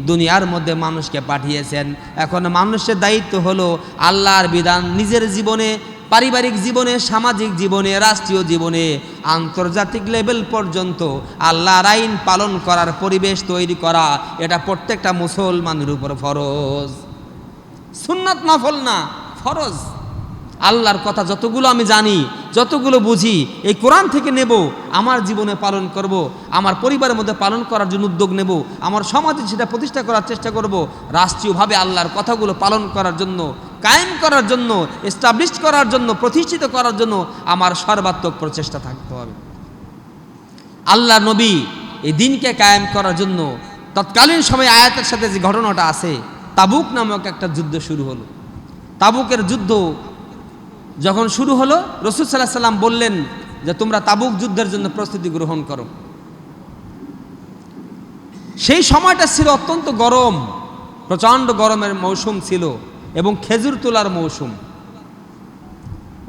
দুনিয়ার মধ্যে মানুষকে পাঠিয়েছেন। এখন মানুষের দায়িত্ব হলো আল্লাহর বিধান নিজের জীবনে, পারিবারিক জীবনে, সামাজিক জীবনে, রাষ্ট্রীয় জীবনে, আন্তর্জাতিক লেভেল পর্যন্ত আল্লাহর আইন পালন করার পরিবেশ তৈরি করা। এটা প্রত্যেকটা মুসলমানের উপর ফরজ, সুন্নাত নফল না, ফরজ। আল্লাহর কথা যতগুলো আমি জানি, যতগুলো বুঝি, এই কোরআন থেকে নেব, আমার জীবনে পালন করব, আমার পরিবারের মধ্যে পালন করার জন্য উদ্যোগ নেব, আমার সমাজে সেটা প্রতিষ্ঠা করার চেষ্টা করব। রাষ্ট্রীয়ভাবে আল্লাহর কথাগুলো পালন করার জন্য, কায়েম করার জন্য, এস্টাবলিশ করার জন্য, প্রতিষ্ঠিত করার জন্য আমার সর্বাত্মক প্রচেষ্টা থাকতে হবে। আল্লাহর নবী এই দিনকে কায়েম করার জন্য তৎকালীন সময়ে আয়াতের সাথে যে ঘটনাটা আছে, তাবুক নামক একটা যুদ্ধ শুরু হলো। তাবুকের যুদ্ধ যখন শুরু হলো, রাসূল সাল্লাল্লাহু আলাইহি ওয়াসাল্লাম বললেন যে তোমরা তাবুক যুদ্ধের জন্য প্রস্তুতি গ্রহণ করো। সেই সময়টা ছিল অত্যন্ত গরম, প্রচণ্ড গরমের মৌসুম ছিল এবং খেজুর তোলার মৌসুম।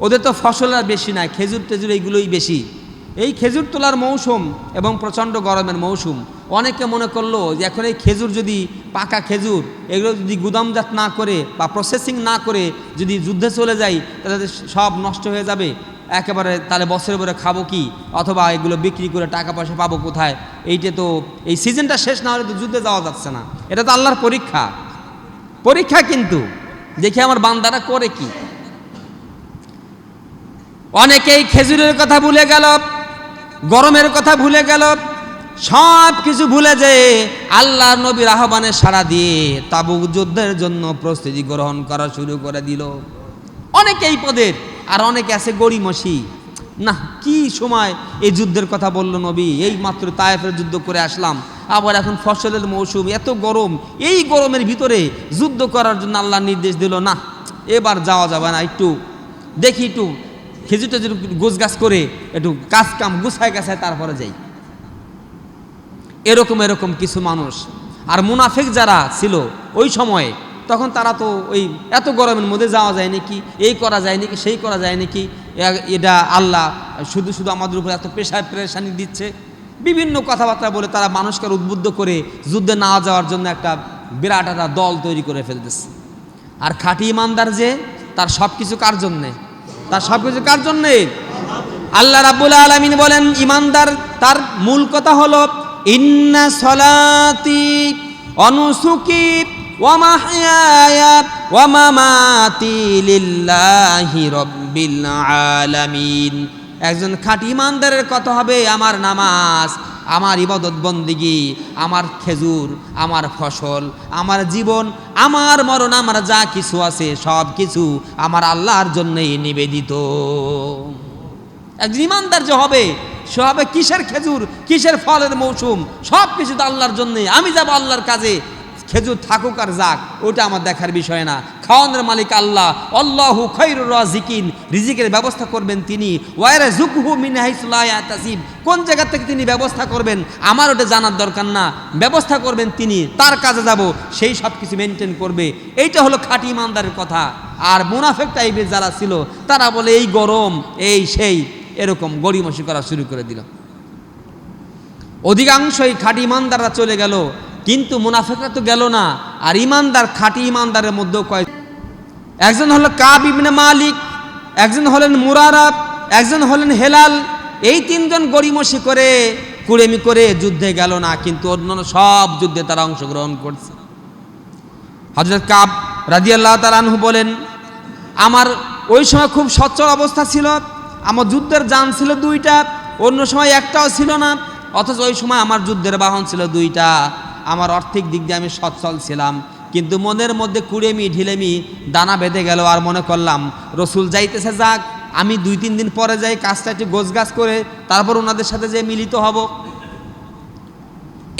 ওদের তো ফসল আর বেশি নাই, খেজুর টেজুর এইগুলোই বেশি। এই খেজুর তোলার মৌসুম এবং প্রচণ্ড গরমের মৌসুম। অনেকে মনে করলো যে এখন এই খেজুর যদি, পাকা খেজুর, এগুলো যদি গুদামজাত না করে বা প্রসেসিং না করে যদি যুদ্ধে চলে যায়, তাহলে সব নষ্ট হয়ে যাবে একেবারে। তাহলে বছরে বছরে খাবো কি, অথবা এগুলো বিক্রি করে টাকা পয়সা পাবো কোথায়? এইটা তো, এই সিজনটা শেষ না হলে তো যুদ্ধে যাওয়া যাচ্ছে না। এটা তো আল্লাহর পরীক্ষা, পরীক্ষা। কিন্তু দেখি আমার বান্দারা করে কি। অনেকেই খেজুরের কথা ভুলে গেল, গরমের কথা ভুলে গেল, সব কিছু ভুলে যেয়ে আল্লাহর নবীর আহ্বানে সাড়া দিয়ে তাবুক যুদ্ধের জন্য প্রস্তুতি গ্রহণ করা শুরু করে দিল। অনেকে এই পদের, আর অনেকে আছে গড়িমসি, না কি সময় এই যুদ্ধের কথা বলল নবী, এই মাত্র তায়েফের যুদ্ধ করে আসলাম, আবার এখন ফসলের মৌসুম, এত গরম, এই গরমের ভিতরে যুদ্ধ করার জন্য আল্লাহ নির্দেশ দিল, না এবার যাওয়া যাবে না, একটু দেখি, একটু খেজুর টেজুর গোছগাছ করে একটু কাজ কাম গুছায় গাছায় তারপরে যাই। এরকম কিছু মানুষ। আর মুনাফিক যারা ছিল ওই সময়ে, তখন তারা তো ওই এত গরমের মধ্যে যাওয়া যায় নাকি, এই করা যায় নাকি, সেই করা যায় নাকি, এটা আল্লাহ শুধু আমাদের উপর এত পেরেশানি দিচ্ছে, বিভিন্ন কথাবার্তা বলে তারা মানুষকে উদ্বুদ্ধ করে যুদ্ধে না যাওয়ার জন্য একটা বিরাট একটা দল তৈরি করে ফেলতেছে। আর খাঁটি ইমানদার যে, তার সব কিছু কার জন্যে? তার সব কিছু কার জন্যে? আল্লাহ রাব্বুল আলামিন বলেন ইমানদার, তার মূল কথা হলো ইন্না সলাতি ওয়া নুসুকি ওয়া মাহইয়ায়া ওয়া মামাতি লিল্লাহি রাব্বিল আলামিন। একজন খাঁটি ইমানদারের কথা হবে আমার নামাজ, আমার ইবাদত বন্দিগি, আমার খেজুর, আমার ফসল, আমার জীবন, আমার মরণ, আমার যা কিছু আছে সব কিছু আমার আল্লাহর জন্যই নিবেদিত। একজন ইমানদার যে হবে, সে হবে কিসের খেজুর, কিসের ফলের মৌসুম, সব কিছু তো আল্লাহর জন্যই। আমি যাব আল্লাহর কাজে, খেজুর থাকুক আর যাক ওটা আমার দেখার বিষয় না। খাওয়ানোর মালিক আল্লাহ, আল্লাহু খায়রুর রাযিকিন, রিজিকের ব্যবস্থা করবেন তিনি। ওয়ারযুকহু মিন হাইসু লা ইয়াহতাসিব, কোন জায়গা থেকে তিনি ব্যবস্থা করবেন আমার ওটা জানার দরকার না, ব্যবস্থা করবেন তিনি, তার কাজে যাব, সেই সব কিছু মেনটেন করবে। এইটা হলো খাঁটি ইমানদারের কথা। আর মুনাফিক টাইপের যারা ছিল তারা বলে এই গরম, এই সেই, এরকম গড়িমসি করা শুরু করে দিল। অধিকাংশই খাঁটি ইমানদাররা চলে গেল, কিন্তু মুনাফিকরা তো গেল না। আর ইমানদার, খাঁটি ইমানদারের মধ্যেও একজন হলো কাব ইবনে মালিক, একজন হলেন মুরারা, একজন হলেন হেলাল। এই তিনজন গড়িমসি করে কুড়েমি করে যুদ্ধে গেল না, কিন্তু অন্যান্য সব যুদ্ধে তারা অংশগ্রহণ করছে। হযরত কাব রাদিয়াল্লাহু তাআলা আনহু বলেন, আমার ওই সময় খুব সচ্ছল অবস্থা ছিল, আমার যুদ্ধের যান ছিল 2টা, অন্য সময় একটাও ছিল না, অথচ ওই সময় আমার যুদ্ধের বাহন ছিল 2টা। আমার আর্থিক দিক দিয়ে আমি সচ্ছল ছিলাম, কিন্তু মনের মধ্যে কুড়েমি ঢিলেমি দানা বেঁধে গেল। আর মনে করলাম রসুল যাইতেছে, যাক, আমি 2-3 দিন পরে যাই, কাজটা একটু গোছগাছ করে তারপর ওনাদের সাথে যে মিলিত হব।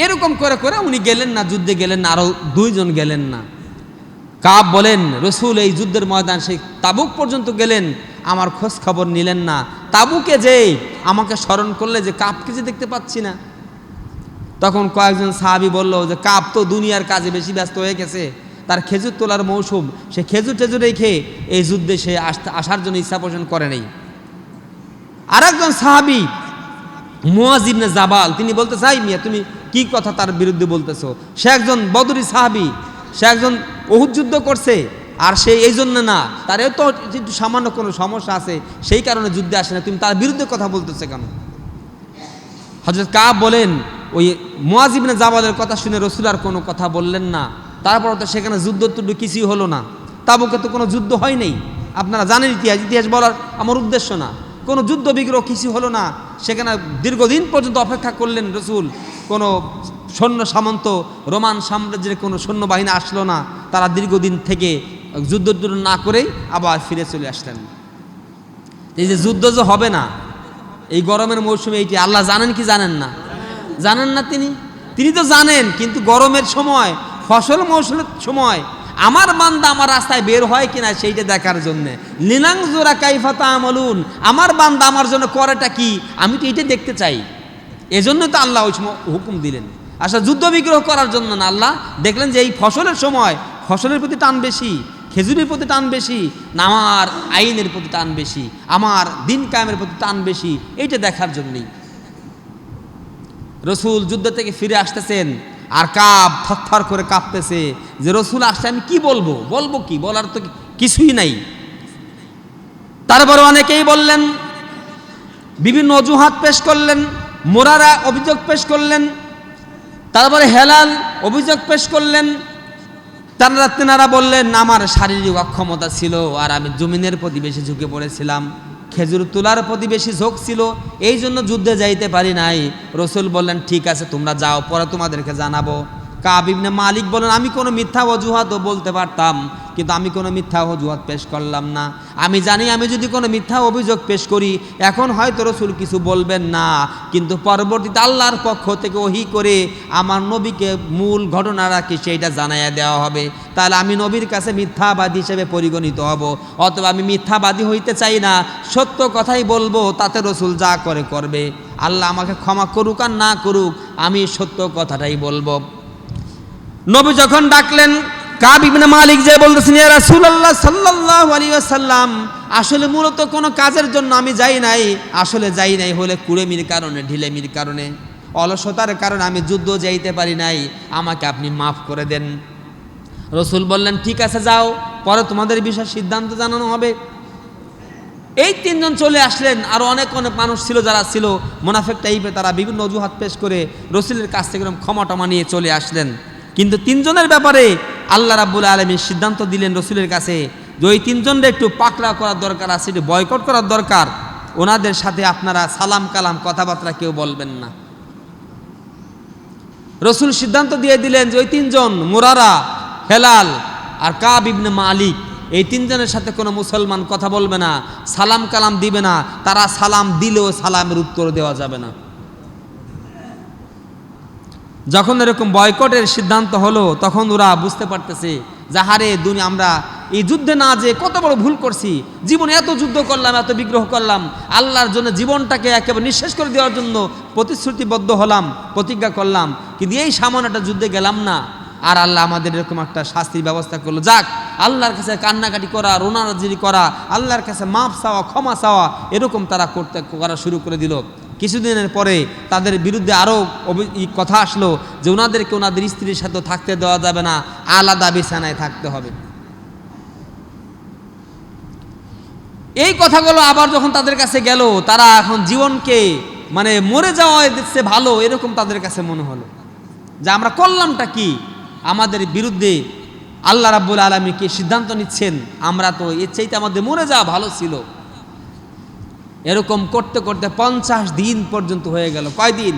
এরকম করে করে উনি গেলেন না, যুদ্ধে গেলেন না, আরও 2 জন গেলেন না। কাব বলেন, রসুল এই যুদ্ধের ময়দান সেই তাবুক পর্যন্ত গেলেন, আমার খোঁজ খবর নিলেন না। তাবুকে যে আমাকে স্মরণ করলে যে কাবকে যে দেখতে পাচ্ছি না। তখন কয়েকজন সাহাবী বলল যে কাব তো দুনিয়ার কাজে বেশি ব্যস্ত হয়ে গেছে, তার খেজুর তোলার মৌসুম, সে খেজুর টেজুর রেখে এই যুদ্ধে সে আসার জন্য ইচ্ছা পোষণ করে নেই। আর একজন সাহাবী মুয়াজ ইবনে জাবাল, তিনি বলতে চাই, মিয়া তুমি কি কথা তার বিরুদ্ধে বলতেছো? সে একজন বদরি সাহাবী, সে একজন উহুদ যুদ্ধ করছে, আর সে এই জন্য না, তার তো সামান্য কোনো সমস্যা আছে, সেই কারণে যুদ্ধে আসে না, তুমি তার বিরুদ্ধে কথা বলতেছে কেন? হযরত কাব বলেন, ওই মুয়াজ ইবনে জাবালের কথা শুনে রসুল আর কোনো কথা বললেন না। তারপর তো সেখানে যুদ্ধ টুদ্ধ কিছুই হলো না, তাবুকে তো কোনো যুদ্ধ হয় নাই। আপনারা জানেন ইতিহাস বলার আমার উদ্দেশ্য না, কোনো যুদ্ধ বিগ্রহ কিছু হলো না। সেখানে দীর্ঘদিন পর্যন্ত অপেক্ষা করলেন রসুল, কোনো সৈন্য সামন্ত রোমান সাম্রাজ্যের কোনো সৈন্যবাহিনী আসলো না। তারা দীর্ঘদিন থেকে যুদ্ধ না করেই আবার ফিরে চলে আসলেন। এই যে যুদ্ধ যে হবে না এই গরমের মৌসুমে, এইটি আল্লাহ জানেন কি জানেন না? জানেন না তিনি তো জানেন, কিন্তু গরমের সময়, ফসল মৌসুমের সময় আমার বান্দা আমার রাস্তায় বের হয় কিনা সেইটা দেখার জন্যে। লিনাংজুরা কাইফা তা'মালুন, আমার বান্দা আমার জন্য করেটা কি, আমি তো এইটা দেখতে চাই। এজন্য তো আল্লাহ ওই সময় হুকুম দিলেন। আসলে যুদ্ধ বিগ্রহ করার জন্য না, আল্লাহ দেখলেন যে এই ফসলের সময় ফসলের প্রতি টান বেশি, খেজুরের প্রতি টান বেশি না, আমার আইনের প্রতি টান বেশি, আমার দিন কায়েমের প্রতি টান বেশি, এইটা দেখার জন্যই রসুল যুদ্ধ থেকে ফিরে আসতেছেন। আর কাব থরথর করে কাঁপতেছে যে রসুল আসছে, আমি কি বলবো, কি বলার তো কিছুই নাই। তারপরে অনেকেই বললেন, বিভিন্ন অজুহাত পেশ করলেন। মুরারা অভিযোগ পেশ করলেন, তারপরে হেলাল অভিযোগ পেশ করলেন। তেনারা বললেন, আমার শারীরিক অক্ষমতা ছিল, আর আমি জমিনের প্রতি বেশি ঝুঁকে পড়েছিলাম, খেজুর তোলার প্রতি বেশি ঝোঁক ছিল, এই জন্য যুদ্ধে যাইতে পারি নাই। রসুল বললেন, ঠিক আছে তোমরা যাও, পরে তোমাদেরকে জানাবো। কাব ইবনে মালিক বলেন, আমি কোনো মিথ্যা অজুহাতও বলতে পারতাম, কিন্তু আমি কোনো মিথ্যা অজুহাত পেশ করলাম না। আমি জানি আমি যদি কোনো মিথ্যা অভিযোগ পেশ করি, এখন হয়তো রসুল কিছু বলবেন না, কিন্তু পরবর্তীতে আল্লাহর পক্ষ থেকে ওহী করে আমার নবীকে মূল ঘটনাটা কি সেইটা জানাইয়া দেওয়া হবে, তাহলে আমি নবীর কাছে মিথ্যাবাদী হিসেবে পরিগণিত হব। অথবা আমি মিথ্যাবাদী হইতে চাই না, সত্য কথাই বলবো, তাতে রসুল যা করে করবে। আল্লাহ আমাকে ক্ষমা করুক আর না করুক, আমি সত্য কথাটাই বলবো। নবী যখন ডাকলেন, কাব ইবনে মালিক যে বলতেছেন, ইয়া রাসূলুল্লাহ সাল্লাল্লাহু আলাইহি ওয়াসাল্লাম, আসলে মূলত কোনো কাজের জন্য আমি যাই নাই, আসলে যাই নাই হলে কুড়েমির কারণে, ঢিলেমির কারণে, অলসতার কারণে আমি যুদ্ধ যাইতে পারি নাই, আমাকে আপনি মাফ করে দেন। রসুল বললেন, ঠিক আছে যাও, পরে তোমাদের বিষয়ে সিদ্ধান্ত জানানো হবে। এই 3 জন চলে আসলেন। আর অনেক মানুষ ছিল, যারা ছিল মুনাফিক টাইপের, তারা বিভিন্ন অজুহাত পেশ করে রসুলের কাছ থেকে ক্ষমা টমা নিয়ে চলে আসলেন। কিন্তু 3 জনের ব্যাপারে আল্লাহ রাব্বুল আলামিন সিদ্ধান্ত দিলেন রসুলের কাছে যে ওই 3 জনের একটু পাকড়া করার দরকার আছে, একটু বয়কট করার দরকার। ওনাদের সাথে আপনারা সালাম কালাম কথাবার্তা কেউ বলবেন না। রসুল সিদ্ধান্ত দিয়ে দিলেন যে ওই 3 জন, মুরারা, হেলাল আর কাব ইবনে মালিক, এই 3 জনের সাথে কোনো মুসলমান কথা বলবে না, সালাম কালাম দিবে না। তারা সালাম দিলেও সালামের উত্তর দেওয়া যাবে না। যখন এরকম বয়কটের সিদ্ধান্ত হলো, তখন ওরা বুঝতে পারতেছে যে হারে দুনিয়া, আমরা এই যুদ্ধে না যে কত বড় ভুল করছি, জীবনে এত যুদ্ধ করলাম, এত বিগ্রহ করলাম, আল্লাহর জন্য জীবনটাকে একেবারে নিঃশেষ করে দেওয়ার জন্য প্রতিশ্রুতিবদ্ধ হলাম, প্রতিজ্ঞা করলাম, কিন্তু এই সামান্য একটা যুদ্ধে গেলাম না, আর আল্লাহ আমাদের এরকম একটা শাস্তির ব্যবস্থা করলো। যাক, আল্লাহর কাছে কান্নাকাটি করা, রোনারাজি করা, আল্লাহর কাছে মাফ চাওয়া, ক্ষমা চাওয়া, এরকম তারা করা শুরু করে দিল। কিছুদিনের পরে তাদের বিরুদ্ধে আরও কথা আসলো যে ওনাদেরকে ওনাদের স্ত্রীর সাথে থাকতে দেওয়া যাবে না, আলাদা বিছানায় থাকতে হবে। এই কথাগুলো আবার যখন তাদের কাছে গেল, তারা এখন জীবনকে মানে মরে যাওয়া দেখছে ভালো, এরকম তাদের কাছে মনে হলো যে আমরা করলামটা কি, আমাদের বিরুদ্ধে আল্লাহ রাব্বুল আলামিন কি সিদ্ধান্ত নিচ্ছেন, আমরা তো এর চাইতে আমাদের মরে যাওয়া ভালো ছিল। এরকম করতে করতে 50 দিন পর্যন্ত হয়ে গেল। কয় দিন?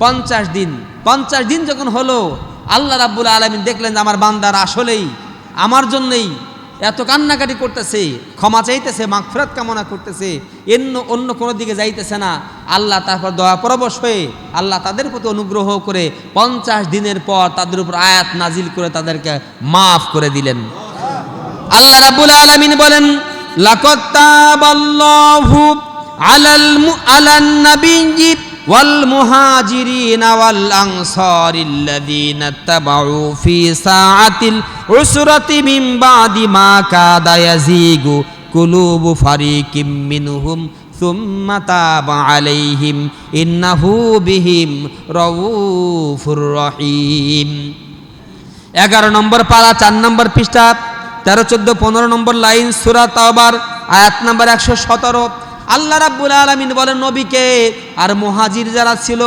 50 দিন। 50 দিন যখন হলো, আল্লাহ রাব্বুল আলামিন দেখলেন যে আমার বান্দারা আসলেই আমার জন্যই এত কান্নাকাটি করতেছে, ক্ষমা চাইতেছে, মাগফিরাত কামনা করতেছে, অন্য কোনো দিকে যাইতেছে না। আল্লাহ তারপর দয়া পরবশ হয়ে আল্লাহ তাদের প্রতি অনুগ্রহ করে 50 দিনের পর তাদের উপর আয়াত নাজিল করে তাদেরকে মাফ করে দিলেন। আল্লাহ রাব্বুল আলামিন বলেন, লাকাদ তাবাল্লাহু আলান নাবিয়্যি ওয়াল মুহাজিরিন ওয়াল আনসারিল্লাযীনা তাবাউ ফি সাআতিল উসরাতি মিন বাদি মা কাদা ইয়াযীগু কুলুবু ফারিকিম মিনহুম সুম্মা তাবা আলাইহিম ইন্নাহু বিহিম রাউফুর রহিম। 11 নম্বর পারা, 4 নম্বর পৃষ্ঠা, 13, 14, 15 নম্বর লাইন, সূরা তাওবার আয়াত নম্বর 117। আল্লাহ রাব্বুল আলামিন বলেন নবীকে, আর মুহাজির যারা ছিল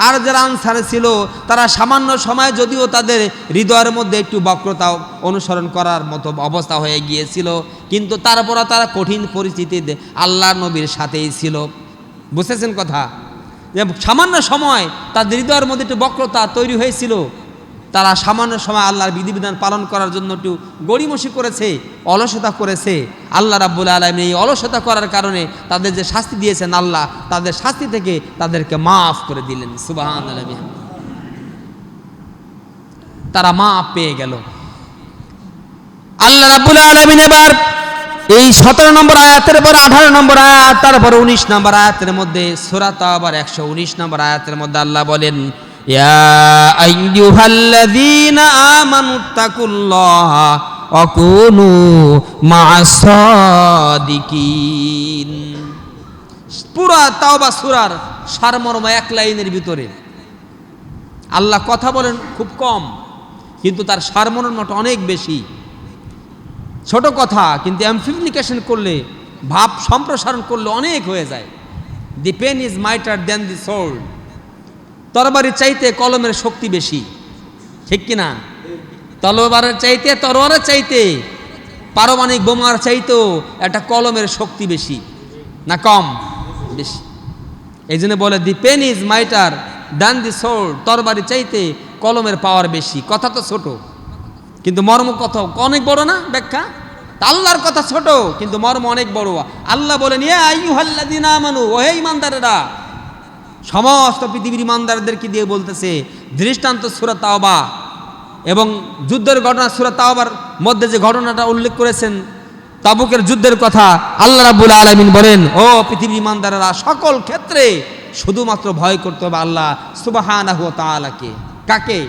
আর যারা আনসার ছিল, তারা সামান্য সময় যদিও তাদের হৃদয়ের মধ্যে একটু বক্রতা অনুসরণ করার মতো অবস্থা হয়ে গিয়েছিল, কিন্তু তারপরও তারা কঠিন পরিস্থিতিতে আল্লাহর নবীর সাথেই ছিল। বুঝতেছেন কথা? যে সামান্য সময় তাদের হৃদয়ের মধ্যে একটু বক্রতা তৈরি হয়েছিল, তারা সামান্য সময় আল্লাহর বিধিবিধান পালন করার জন্য একটু গড়িমসি করেছে, অলসতা করেছে। আল্লাহ রাব্বুল আলামিন এই অলসতা করার কারণে তাদের যে শাস্তি দিয়েছেন, আল্লাহ তাদের শাস্তি থেকে তাদেরকে মাফ করে দিলেন। সুবহানাল্লাহ, তারা মাফ পেয়ে গেল। আল্লাহ রাব্বুল আলামিন এবার এই 17 নম্বর আয়াতের পর 18 নম্বর আয়াত, তারপর 19 নম্বর আয়াতের মধ্যে, সূরা তাওবার 119 নম্বর আয়াতের মধ্যে আল্লাহ বলেন, ইয়া আইয়ুহাল্লাযীনা আমানুত্তাকুল্লাহা ওয়া কুনু মা'আস সাদিকিন। পুরা তাওবা সূরার সারমর্ম এক লাইনের ভিতরে। আল্লাহ কথা বলেন খুব কম, কিন্তু তার সারমর্মটা অনেক বেশি। ছোট কথা, কিন্তু অ্যামপ্লিফিকেশন করলে, ভাব সম্প্রসারণ করলে অনেক হয়ে যায়। The pen is mightier than the sword. তরবারির চাইতে কলমের শক্তি বেশি, ঠিক কিনা? তরবারের চাইতে, তরবারের চাইতে, পারমাণবিক বোমার চাইতেও একটা কলমের শক্তি বেশি না কম? বেশি। এই জন্য বলে the pen is mightier than the sword. তরবারির চাইতে কলমের পাওয়ার বেশি। কথা তো ছোট, কিন্তু মর্ম কথা অনেক বড় না? ব্যাখ্যা, আল্লাহর কথা ছোট কিন্তু মর্ম অনেক বড়। আল্লাহ বলেন, ইয়া আইয়ুহাল্লাযীনা আমানু, ওহে ঈমানদারেরা। সমস্ত পৃথিবীর ঈমানদারদেরকে দিয়ে বলতেছে। দৃষ্টান্ত সূরা তাওবা এবং যুদ্ধের ঘটনা, সূরা তাওবার মধ্যে যে ঘটনাটা উল্লেখ করেছেন তাবুকের যুদ্ধের কথা, আল্লাহ রাব্বুল আলামিন বলেন, ও পৃথিবীর ঈমানদারেরা, সকল ক্ষেত্রে শুধুমাত্র ভয় করতে হবে আল্লাহ সুবহানাহু ওয়া তাআলাকে। কাকে?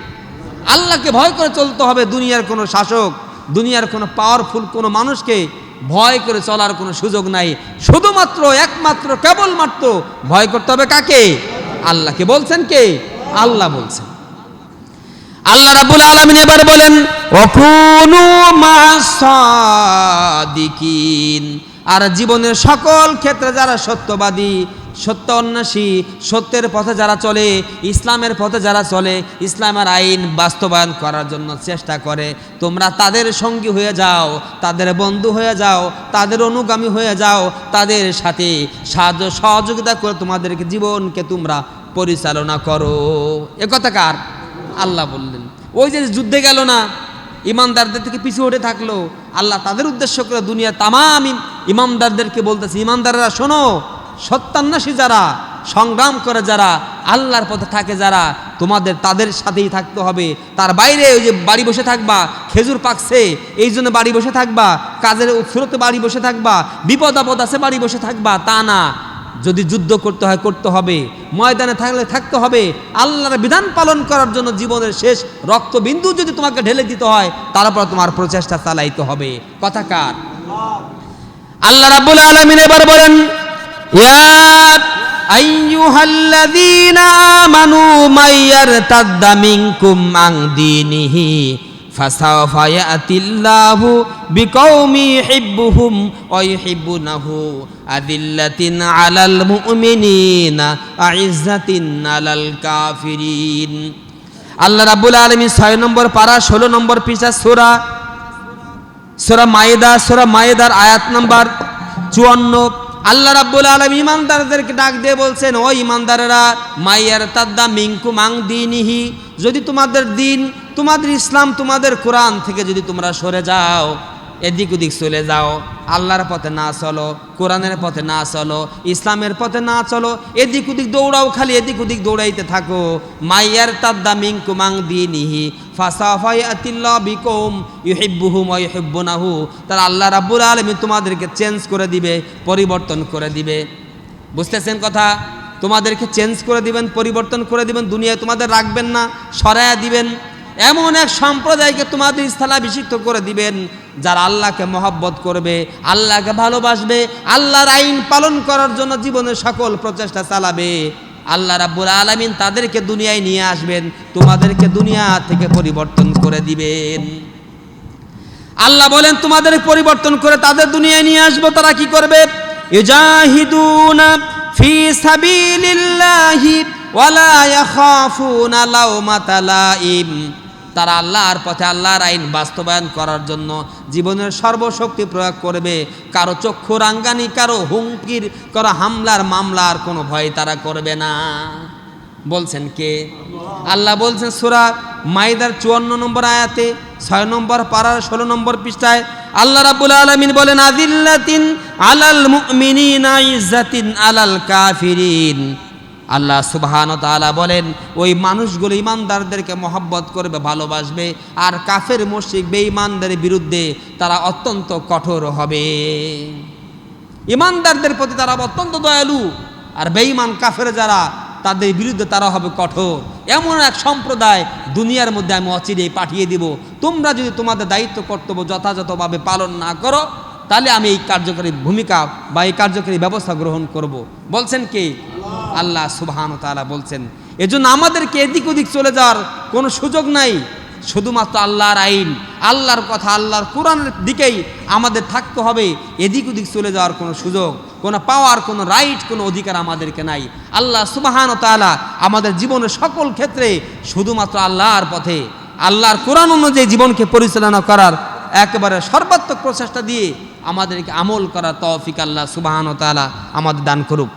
আল্লাহকে ভয় করে চলতে হবে। দুনিয়ার কোনো শাসক, দুনিয়ার কোনো পাওয়ারফুল কোনো মানুষকে ভয় করে চলার কোনো সুযোগ নাই। শুধুমাত্র একমাত্র কেবলমাত্র ভয় করতে হবে কাকে? আল্লাহকে। বলছেন কে? আল্লাহ বলছেন। আল্লাহ রাব্বুল আলামিন এবার বলেন, ওয়াকুনু মা'আস সাদিকিন। আর জীবনের সকল ক্ষেত্রে যারা সত্যবাদী, সত্য অন্বেষী, সত্যের পথে যারা চলে, ইসলামের পথে যারা চলে, ইসলামের আইন বাস্তবায়ন করার জন্য চেষ্টা করে, তোমরা তাদের সঙ্গী হয়ে যাও, তাদের বন্ধু হয়ে যাও, তাদের অনুগামী হয়ে যাও, তাদের সাথে সাহায্য সহযোগিতা করে তোমাদেরকে জীবনকে তোমরা পরিচালনা করো। এ কথা কার? আল্লাহ বললেন। ওই যে যুদ্ধে গেল না, ইমানদারদের থেকে পিছু হটে থাকলো, আল্লাহ তাদের উদ্দেশ্য করে দুনিয়ার তামাম ইমানদারদেরকে বলতেছে, ইমানদাররা শোনো, সত্যান্বেষী যারা, সংগ্রাম করে যারা, আল্লাহর পথে থাকে যারা, তোমাদের তাদের সাথেই থাকতে হবে। তার বাইরে ওই যে বাড়ি বসে থাকবা, খেজুর পাকছে এই জন্য বাড়ি বসে থাকবা, কাজের উৎসরতে বাড়ি বসে থাকবা, বিপদ আপদ আছে বাড়ি বসে থাকবা, তা না। যদি যুদ্ধ করতে হয় করতে হবে, ময়দানে থাকলে থাকতে হবে। আল্লাহর বিধান পালন করার জন্য জীবনের শেষ রক্তবিন্দু যদি তোমাকে ঢেলে দিতে হয়, তারপর তোমার প্রচেষ্টা চালাইতে হবে। কথা কার? আল্লাহ রাব্বুল আলামিন এবার বলেন, ইয়া আইয়ুহাল্লাযীনা আমানু মাইয়ারতাদ্দা মিনকুম আন দীনিহি ফাসাওফা ইয়াতিল্লাহু বিকৌমি ইউহিব্বুহুম ওয়া ইউহিব্বুনাহু আযিল্লাতিন আলাল মুমিনিনা আইজ্জাতিন আলাল কাফিরিন। আল্লাহ রাব্বুল আলামিন 6 নম্বর পারা 16 নম্বর পৃষ্ঠা সূরা মায়েদার আয়াত নাম্বার 54। আল্লাহ রাব্বুল আলামিন ঈমানদারদেরকে ডাক দিয়ে বলছেন, ও ঈমানদারেরা, মাইয়ারতাদ্দা মিনকুম আন দীনিহি, যদি তোমাদের দিন, তোমাদের ইসলাম, তোমাদের কোরআন থেকে যদি তোমরা সরে যাও, এদিক ওদিক চলে যাও, আল্লাহর পথে না চলো, কোরআনের পথে না চলো, ইসলামের পথে না চলো, এদিক ওদিক দৌড়াও, খালি এদিক ওদিক দৌড়াইতে থাকো, মাইয়ারতাদ্দা মিনকুম আন দীনিহি ফাসাওফা ইয়াতিল্লাহু বিকৌম ইউহিব্বুহুম ওয়া ইউহিব্বুনাহু, তার আল্লাহ রাব্বুল আলামিন তোমাদেরকে চেঞ্জ করে দিবে, পরিবর্তন করে দিবে। বুঝতেছেন কথা? তোমাদেরকে চেঞ্জ করে দিবেন, পরিবর্তন করে দিবেন, দুনিয়ায় তোমাদের রাখবেন না, সরায়া দিবেন। এমন এক সম্প্রদায়কে তোমাদের স্থলাভিষিক্ত করে দিবেন যারা আল্লাহকে মহব্বত করবে, আল্লাহকে ভালোবাসবে, আল্লাহর আইন পালন করার জন্য জীবনের সকল প্রচেষ্টা চালাবে। আল্লাহ রাব্বুল আলামিন তাদেরকে দুনিয়ায় নিয়ে আসবেন, তোমাদেরকে দুনিয়া থেকে পরিবর্তন করে দিবেন। আল্লাহ বলেন তোমাদের পরিবর্তন করে তাদের দুনিয়ায় নিয়ে আসবো। তারা কি করবে? ইউজাহিদুনা ফি সাবিলিল্লাহি ওয়ালা ইয়াখাফুনা লাওমাতা লাইম, তারা আল্লাহর পথে আল্লাহর আইন বাস্তবায়ন করার জন্য জীবনের সর্বশক্তি প্রয়োগ করবে। কারো চক্ষু রাঙ্গানি, কারো হুমকির, কারো হামলার মামলার কোনো ভয় তারা করবে না। বলছেন কে? আল্লাহ বলছেন সূরা মাইদার 54 নম্বর আয়াতে 6 নম্বর পারার 16 নম্বর পৃষ্ঠায় আল্লাহ রাব্বুল আলামিন বলেন, আযিল্লাতিন আলাল মুমিনিনা ইজ্জাতিন আলাল কাফিরিন। আল্লাহ সুবহানাহু ওয়া তাআলা বলেন, ওই মানুষগুলো ইমানদারদেরকে মহব্বত করবে, ভালোবাসবে, আর কাফের মুশরিক বেঈমানদের বিরুদ্ধে তারা অত্যন্ত কঠোর হবে। ইমানদারদের প্রতি তারা অত্যন্ত দয়ালু, আর বেঈমান কাফের যারা, তাদের বিরুদ্ধে তারা হবে কঠোর। এমন এক সম্প্রদায় দুনিয়ার মধ্যে আমি অচিরেই পাঠিয়ে দিব। তোমরা যদি তোমাদের দায়িত্ব কর্তব্য যথাযথভাবে পালন না করো, তাহলে আমি এই কার্যকরী ভূমিকা বা এই কার্যকরী ব্যবস্থা গ্রহণ করব। বলছেন কে? আল্লাহ সুবহানাহু ওয়া তাআলা বলছেন। এজন্য আমাদেরকে এদিক ওদিক চলে যাওয়ার কোনো সুযোগ নাই। শুধুমাত্র আল্লাহর আইন, আল্লাহর কথা, আল্লাহর কোরআনের দিকেই আমাদের থাকতে হবে। এদিক ওদিক চলে যাওয়ার কোনো সুযোগ, কোনো পাওয়ার, কোনো রাইট, কোনো অধিকার আমাদেরকে নাই। আল্লাহ সুবহানাহু ওয়া তাআলা আমাদের জীবনের সকল ক্ষেত্রে শুধুমাত্র আল্লাহর পথে, আল্লাহর কোরআন অনুযায়ী জীবনকে পরিচালনা করার একেবারে সর্বাত্মক প্রচেষ্টা দিয়ে আমাদেরকে আমল করার তৌফিক আল্লাহ সুবহানাহু ওয়া তাআলা আমাদের দান করুক।